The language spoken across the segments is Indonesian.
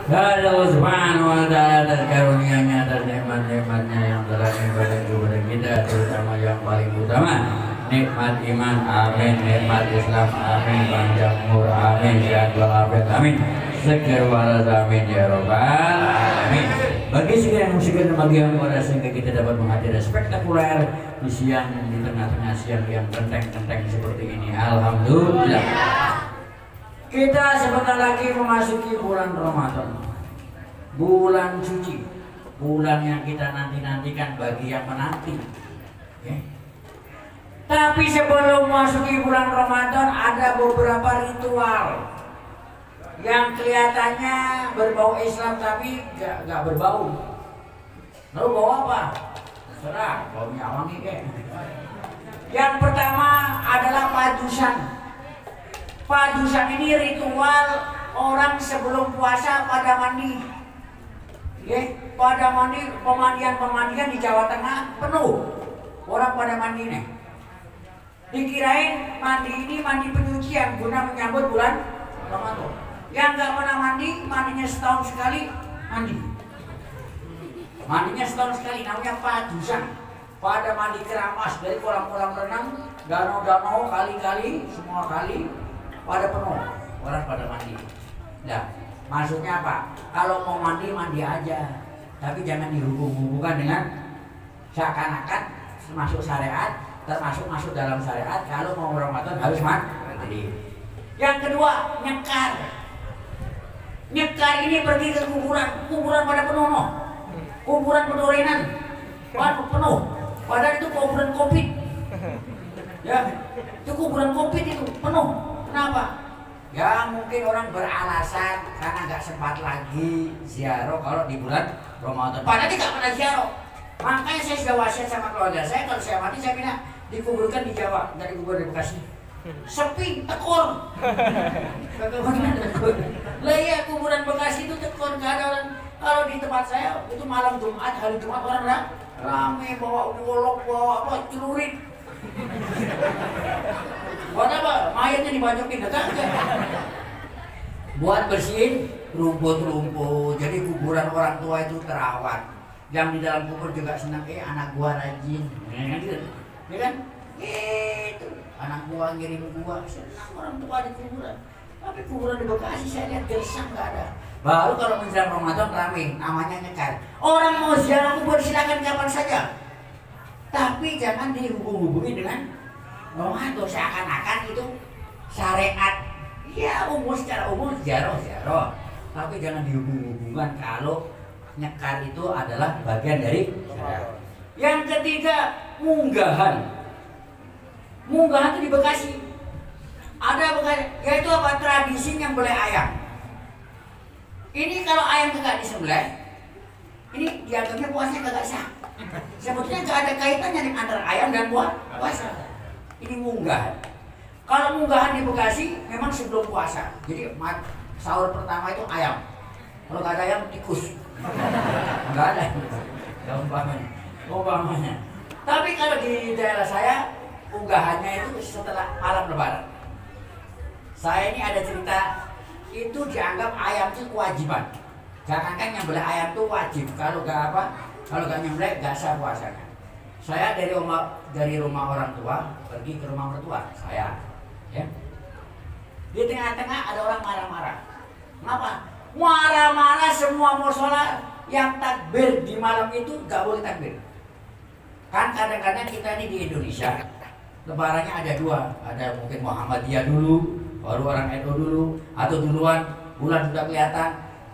Allah Subhanahu wa Ta'ala atas karunia-Nya, atas nikmat-nikmatnya yang telah diberikan kepada kita, terutama yang paling utama nikmat iman, amin, nikmat Islam, amin, panjang umur, amin, sehat walafiat, amin, seger waras, amin ya robbal alamin. Bagi sekian musik dan bagi yang pada sehingga kita dapat menghadiri spektakuler di siang, di tengah-tengah siang yang kenteng-kenteng seperti ini, alhamdulillah. Kita sebentar lagi memasuki bulan Ramadan, bulan suci, bulan yang kita nanti-nantikan bagi yang menanti. Okay. Tapi sebelum memasuki bulan Ramadan ada beberapa ritual yang kelihatannya berbau Islam tapi gak berbau. Lalu bau apa? Terserah, baunya wangi kayak. Yang pertama adalah padusan. Padusan ini ritual orang sebelum puasa pada mandi. Pada mandi, pemandian di Jawa Tengah penuh. Orang pada mandi nih. Dikirain mandi ini mandi penyucian guna menyambut bulan Ramadan. Yang nggak pernah mandi, mandinya setahun sekali mandi. Mandinya setahun sekali, namanya padusan. Pada mandi keramas dari kolam-kolam renang, danau-danau, kali-kali, semua kali pada penuh, orang pada mandi. Nah, maksudnya apa? Kalau mau mandi, mandi aja, tapi jangan dihubung-hubungkan dengan seakan-akan masuk syariat, termasuk masuk dalam syariat. Kalau mau Ramadan harus mandi. Yang kedua, nyekar. Nyekar ini pergi ke kuburan pada penuh, no. Kuburan pedorenan, penuh. Padahal itu kuburan Covid. Ya, itu kuburan Covid itu penuh. Kenapa? Ya mungkin orang beralasan karena nggak sempat lagi ziarah kalau di bulan Ramadan. Padahal tidak pernah ziarah. Makanya saya sudah wasiat sama keluarga saya, kalau saya mati saya pindah dikuburkan di Jawa, nggak dikubur di Bekasi. Sepi, tekor. Bagaimana tekor? Lah ya kuburan Bekasi itu tekor, nggak ada orang. Kalau di tempat saya itu malam Jumat, hari Jumat orang rame bawa golok, bawa apa celurit. Buat apa? Mayatnya dibanyokin, enggak? Buat bersihin rumput-rumput. Jadi kuburan orang tua itu terawat. Yang di dalam kubur juga senang, anak gua rajin. Ya kan? Itu anak gua ngirim gua, senang orang tua di kuburan. Tapi kuburan di Bekasi saya lihat gersang nggak ada. Baru kalau menjelang Ramadan rame, namanya nyekar. Orang mau ziarah kubur silakan kapan saja. Tapi jangan dihubung-hubungi dengan Ramadan, seakan-akan itu syariat. Ya umum, secara umum ziarah. Tapi jangan dihubung-hubungkan kalau nyekar itu adalah bagian dari syariat. Yang ketiga, munggahan. Munggahan itu di Bekasi. Ada yaitu apa? Tradisi yang boleh ayam. Ini kalau ayam kagak disembelih, ini dianggapnya puasanya kagak sah. Sebetulnya nggak ada kaitannya dengan antara ayam dan puasa. Ini munggahan. Kalau munggahan di Bekasi memang sebelum puasa. Jadi sahur pertama itu ayam. Kalau nggak ada ayam tikus. Nggak ada. Umpamanya. Tapi kalau di daerah saya unggahannya itu setelah malam Lebaran. Saya ini ada cerita, itu dianggap ayam itu kewajiban. Jangankan nyembelih ayam itu wajib. Kalau nggak nyembelih nggak sah puasanya. Saya dari rumah orang tua pergi ke rumah mertua saya. Ya. Di tengah-tengah ada orang marah-marah. Kenapa? Marah-marah semua musola yang takbir di malam itu nggak boleh takbir. Kan kadang-kadang kita ini di Indonesia lebarannya ada dua, ada mungkin Muhammadiyah dulu, baru orang NU dulu, atau duluan bulan sudah kelihatan.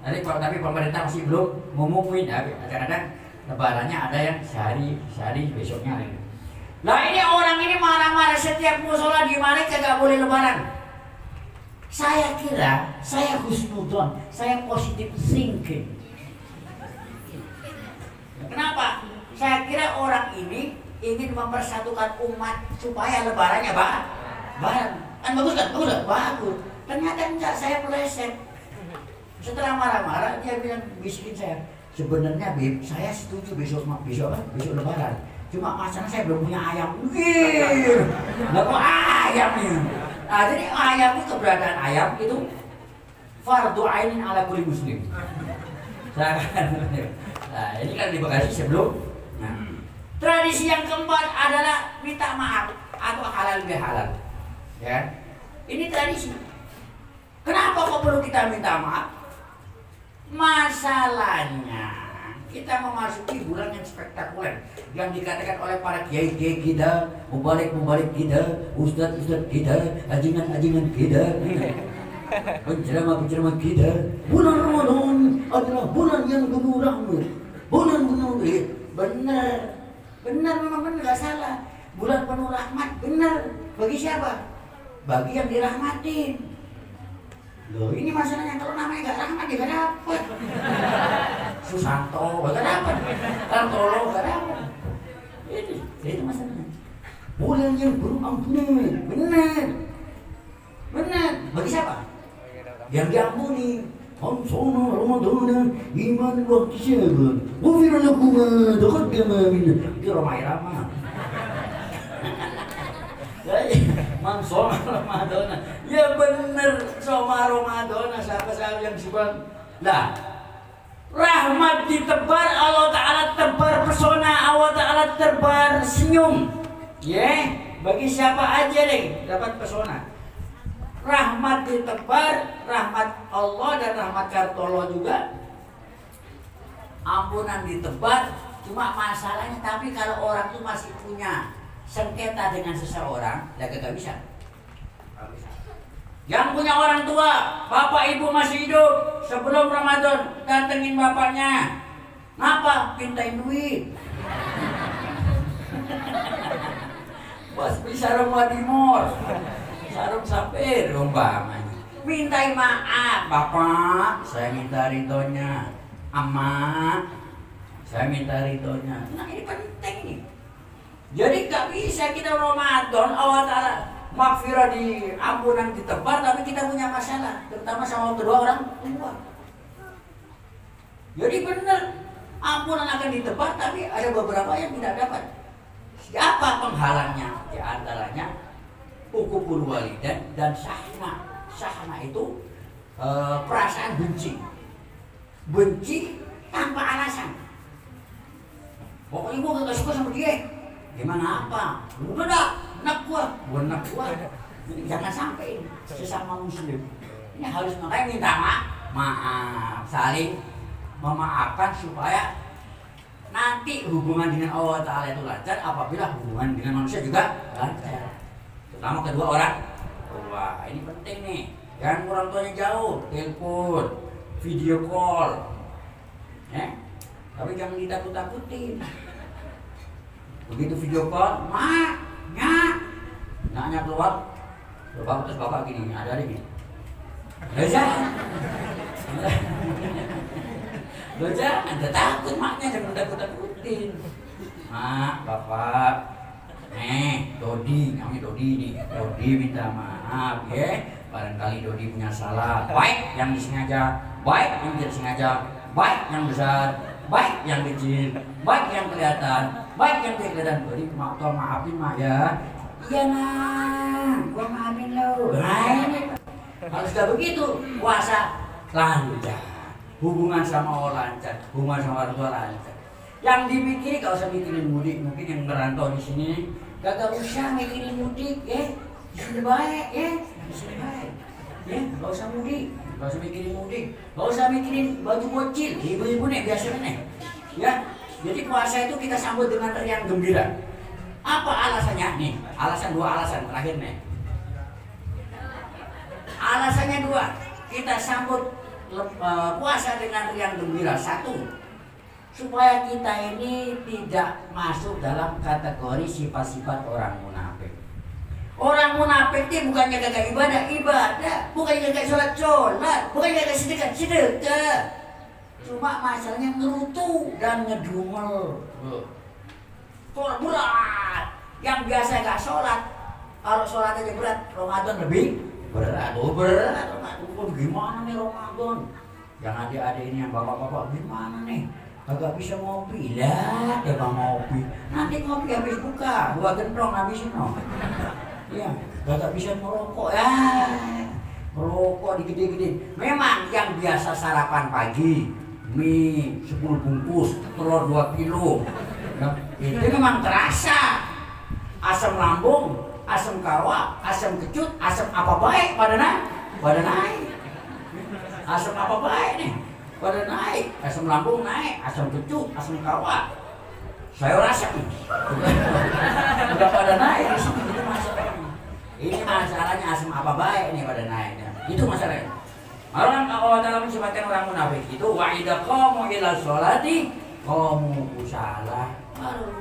Tapi pemerintah masih belum ngumumin. Kadang-kadang lebarannya ada yang sehari besoknya lagi. Nah ini orang ini marah-marah setiap musola di mana kagak boleh lebaran. Saya kira saya husnudon, saya positive thinking. Kenapa? Saya kira orang ini ingin mempersatukan umat supaya lebarannya bareng. Kan bagus kan? Bagus. Ternyata enggak, saya meleset. Setelah marah-marah dia bilang, bisikin saya, sebenarnya Bib, saya setuju besok lebaran. Cuma masalah saya belum punya ayam. Nggak kok ayam nih. Nah jadi ayam itu, keberadaan ayam itu fardu ainin ala kulli muslim. Nah, ini kan di Bekasi sebelum. Nah, tradisi yang keempat adalah minta maaf atau halal bihalal. Ya, ini tradisi. Kenapa kok perlu kita minta maaf? Masalahnya kita memasuki bulan yang spektakuler yang dikatakan oleh para kiai-kiai kita, mubalik kita, ustadz kita, ajingan kita, penceramah kita. Bulan Ramadan adalah bulan yang penuh rahmat, bulan penuh benar memang benar, nggak salah. Bulan penuh rahmat benar. Bagi siapa? Bagi yang dirahmatin. Loh, ini masalahnya kalau namanya nggak rahmat ya nggak dapat. Susanto nggak dapat, Kartolo nggak dapat. Itu masalahnya. Bulan yang berampunan, benar. Bagi siapa? Yang diampuni. Ansona Ramadan iman wa ihtisaban. Ghufira lakum ma taqaddama min. Itu Roma. Man soma Ramadan, ya bener soma Ramadan. Siapa yang sebab lah rahmat ditebar, Allah Ta'ala tebar pesona, Allah Ta'ala tebar senyum. Ya, bagi siapa aja deh dapat pesona. Rahmat ditebar, rahmat Allah dan rahmat Kartolo juga. Ampunan ditebar, cuma masalahnya tapi kalau orang tuh masih punya sengketa dengan seseorang, ya gak bisa. Yang punya orang tua, bapak ibu masih hidup, sebelum Ramadan datengin bapaknya. Ngapa? Pintain duit. Bos beli sarung wadimor, sarung sapir, umpamanya. Mintai maaf, bapak, saya minta ridhonya. Ama, saya minta ridhonya. Nah ini penting nih. Jadi gak bisa kita Ramadan Allah Ta'ala maghfirah di ampunan ditebar, tapi kita punya masalah, terutama sama kedua orang tua. Jadi benar ampunan akan ditebar, tapi ada beberapa yang tidak dapat. Siapa penghalangnya? Di antaranya uququl walidain dan syahna. Syahna itu perasaan benci tanpa alasan. Pokoknya gua gak suka sama dia. Gimana apa? Udah dah, enak gua. Jangan sampai sesama muslim. Ini harus makanya minta maaf, saling memaafkan supaya nanti hubungan dengan Allah Ta'ala itu lancar. Apabila hubungan dengan manusia juga lancar, terutama kedua orang tua. Ini penting nih. Jangan orang tuanya jauh, telepon, video call, ya. Tapi jangan ditakut-takutin. Begitu video call, naknya keluar, terus bapak gini, ada gini. Jangan, anda takut maknya, jangan takut-takutin. Mak, bapak, Dodi, kami Dodi nih, Dodi minta maaf ya. Barangkali Dodi punya salah, baik yang disengaja, baik yang tidak sengaja, baik yang besar, baik yang kecil, baik yang kelihatan, baik yang tidak kelihatan. Dodi tolong maafin mak ya. Iya nak, gua maafin lo. Nah ini kalau sudah begitu puasa lancar, hubungan sama orang lancar, hubungan sama orang tua lancar. Yang dipikirin gak usah mikirin mudik. Mungkin yang merantau di sini gak usah mikirin mudik ya. Di sini baik ya, di sini baik ya. Gak usah mudik, gak usah mikirin mudik, gak usah mikirin baju bocil, ibu-ibu nih biasanya nih ya. Jadi puasa itu kita sambut dengan riang gembira. Apa alasannya nih? Dua alasan terakhir nih. Alasannya dua, kita sambut puasa dengan riang gembira. Satu, supaya kita ini tidak masuk dalam kategori sifat-sifat orang munafik. Orang munafik itu bukannya kagak ibadah, bukannya kagak sholat, bukannya kagak sedekah. Cuma masalahnya ngerutu dan ngedumel. Sholat berat, yang biasa gak sholat, kalau sholat aja berat, Ramadan lebih berat. Ramadan gimana nih Ramadan? Yang adik-adik ini yang bapak-bapak gimana nih? Kagak bisa ngopi lah, ya bang ngopi. Nanti ngopi habis buka, 2 gendong habisin no. Iya, kagak bisa merokok ya. Merokok rokok digede-gede. Memang yang biasa sarapan pagi, mie 10 bungkus, telur 2 kilo. Nah, itu memang terasa. Asam lambung, asam kawak, asam kecut, asam apa baik pada naik. Asam apa baik nih? Pada naik. Asam lambung naik, asam kecut, asam kawak. Saya rasa nih. Udah pada naik di sini itu masalahnya. Ini masalahnya asam apa baik nih pada naiknya. Itu masalahnya. Orang Allah Ta'ala mensifatkan orang munafik itu wa idza qamu ila sholati qamu kusala.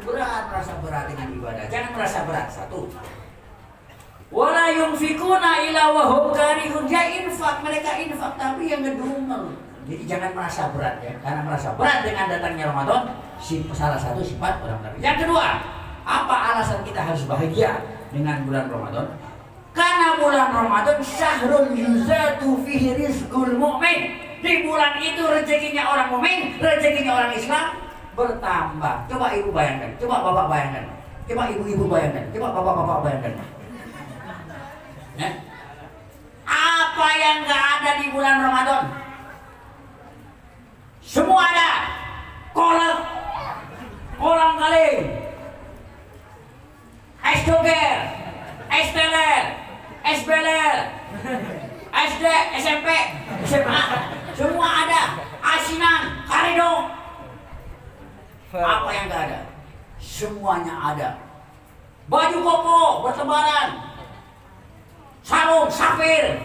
Berat, merasa berat dengan ibadah. Jangan merasa berat. Satu. Wala yunfikuna ila wa hum karihun. Ya infak, mereka infak tapi yang ngedumel. Jadi jangan merasa berat ya. Karena merasa berat dengan datangnya Ramadan, salah satu sifat orang munafik. Yang kedua, apa alasan kita harus bahagia dengan bulan Ramadan? Karena bulan Ramadan syahrul yuzatu fihi rizqul mu'min. Di bulan itu rezekinya orang mukmin, rezekinya orang Islam bertambah. Coba ibu bayangkan, coba bapak bayangkan, coba ibu-ibu bayangkan, coba bapak-bapak bayangkan. Ya? Apa yang nggak ada di bulan Ramadan? Semua ada. Kolak, kolang kaling, es doger, es teler, es beler, SD, SMP, SMA, semua ada. Asinan, karedok. Apa yang gak ada? Semuanya ada. Baju koko bertebaran, sarung safir,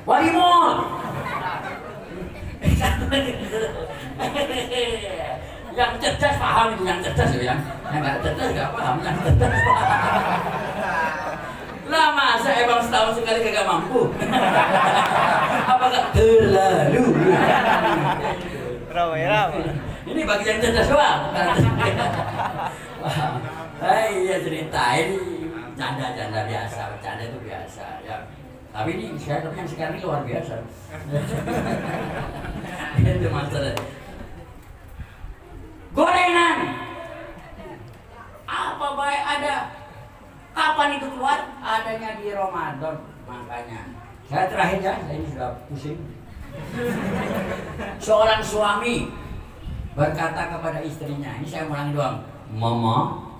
walimor. Yang cerdas paham itu, yang cerdas ya, yang nggak cerdas nggak paham, yang cerdas lah masa emang setahun sekali kagak mampu. Apakah terlalu ini bagi yang cerdas doang. Iya ceritain canda-canda biasa, bercanda itu biasa ya. Tapi ini saya yang sekarang ini luar biasa. Itu masalah. Gorengan apa baik ada. Kapan itu keluar? Adanya di Ramadan. Makanya saya terakhir ya, saya ini sudah pusing. Seorang suami berkata kepada istrinya, ini saya ulangi doang, Mama,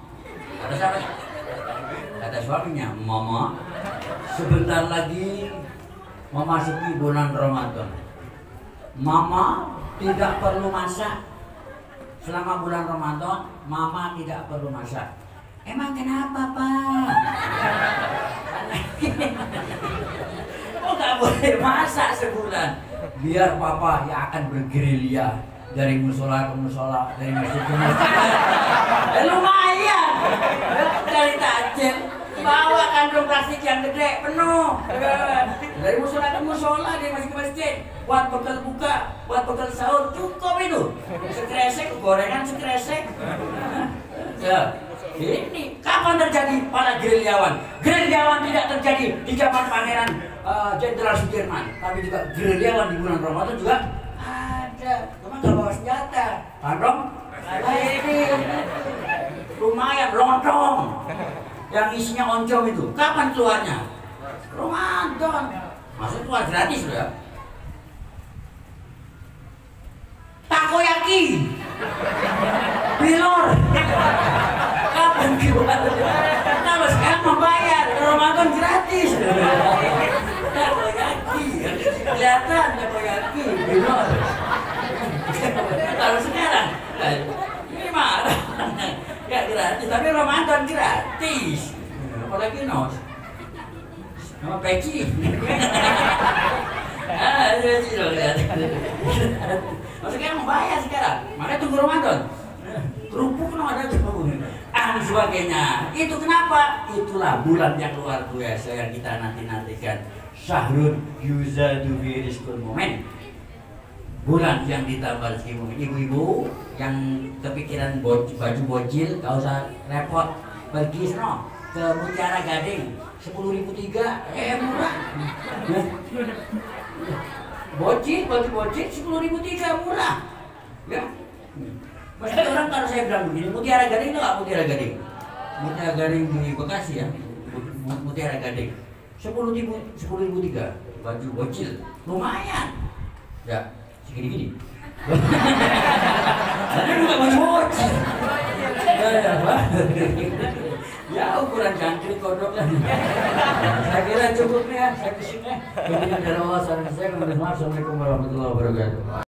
kata siapa? Kata suaminya, Mama, sebentar lagi memasuki bulan Ramadan. Mama tidak perlu masak. Selama bulan Ramadan, Mama tidak perlu masak. Emang kenapa, Pak? Oh, nggak boleh masak sebulan. Biar Papa yang akan bergerilya dari musola ke musola, dari masjid ke masjid. Lumayan. Dari takjil bawa kantong plastik yang gede penuh. Dari musola ke musola, dari masjid ke masjid. Buat bekal buka, buat bekal sahur, cukup itu. Sekresek, gorengan sekresek. Ya. Ini kapan terjadi para gerilyawan? Gerilyawan tidak terjadi di zaman Pangeran Jenderal Sudirman, tapi juga gerilyawan di bulan Ramadan juga ada. Cuma nggak bawa senjata, kantong ini lumayan lontong yang isinya oncom itu. Kapan keluarnya? Ramadan. Maksud keluar gratis loh ya. Takoyaki, bilor. Kapan keluar? Kalau sekarang membayar, Ramadan gratis. Takoyaki, kelihatan takoyaki, bilor. Kalau sekarang, ini marah. Gak gratis, tapi Ramadan gratis. Apalagi nos, sama peci. Peci loh lihat. Sekarang membayar sekarang, makanya tunggu Ramadan. Kerupuk no ada tuh, sebagainya. Itu kenapa? Itulah bulan yang luar biasa yang kita nantikan. Syahrul yuzadu fi rizqul mu'min. Bulan yang ditambah rezeki mu'min. Ibu-ibu yang kepikiran baju bocil, gak usah repot. Pergi no ke Mutiara Gading, 10.003, murah. Baju bocil 10.003 murah. Ya. Maksudnya orang kalau saya bilang begini, Mutiara Gading itu nggak Mutiara Gading? Mutiara Gading di Bekasi ya, Mutiara Gading 10.003 baju bocil lumayan ya segini-gini. Saya juga baju bocil ya ukuran jangkrik kodok lah. Saya kira cukup ya, saya kesini. Kemudian dari Allah, saya Assalamualaikum warahmatullahi wabarakatuh.